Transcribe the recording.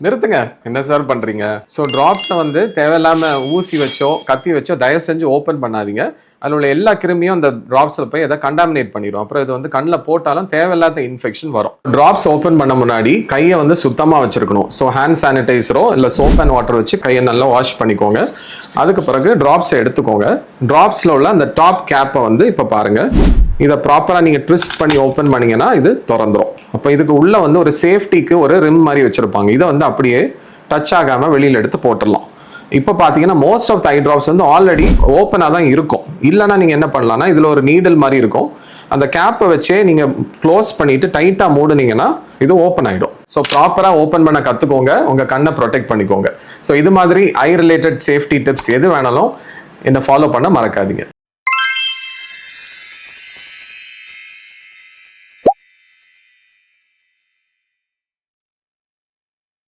நிறுத்துங்க, என்ன சார் பண்றீங்க? ஸோ ட்ராப்ஸை வந்து தேவையில்லாம ஊசி வச்சோ கத்தி வச்சோ தயவு செஞ்சு ஓப்பன் பண்ணாதீங்க. அதில் உள்ள எல்லா கிருமியும் அந்த ட்ராப்ஸில் போய் எதை கண்டாமினேட் பண்ணிடும். அப்புறம் இது வந்து கண்ணில் போட்டாலும் தேவையில்லாத இன்ஃபெக்ஷன் வரும். ட்ராப்ஸ் ஓப்பன் பண்ண முன்னாடி கையை வந்து சுத்தமாக வச்சிருக்கணும். ஸோ ஹேண்ட் சானிடைசரோ இல்லை சோப் அண்ட் வாட்டர் வச்சு கையை நல்லா வாஷ் பண்ணிக்கோங்க. அதுக்கு பிறகு ட்ராப்ஸை எடுத்துக்கோங்க. ட்ராப்ஸில் உள்ள அந்த டாப் கேப்பை வந்து இப்போ பாருங்க, இதை ப்ராப்பராக நீங்கள் ட்விஸ்ட் பண்ணி ஓப்பன் பண்ணீங்கன்னா இது திறந்துடும். அப்போ இதுக்கு உள்ள வந்து ஒரு சேஃப்டிக்கு ஒரு ரிம் மாதிரி வச்சிருப்பாங்க. இதை வந்து அப்படியே டச் ஆகாமல் வெளியில் எடுத்து போட்டுடலாம். இப்போ பார்த்தீங்கன்னா most of the eye drops வந்து ஆல்ரெடி ஓப்பனாக தான் இருக்கும். இல்லைன்னா நீங்கள் என்ன பண்ணலாம்னா இதில் ஒரு நீடில் மாதிரி இருக்கும். அந்த கேப்பை வச்சே நீங்கள் க்ளோஸ் பண்ணிட்டு டைட்டாக மூடுனீங்கன்னா இது ஓப்பன் ஆகிடும். ஸோ ப்ராப்பராக ஓப்பன் பண்ண கற்றுக்கோங்க, உங்கள் கண்ணை ப்ரொடெக்ட் பண்ணிக்கோங்க. ஸோ இது மாதிரி ஐ ரிலேட்டட் சேஃப்டி டிப்ஸ் எது வேணாலும் என்னை ஃபாலோ பண்ண மறக்காதீங்க.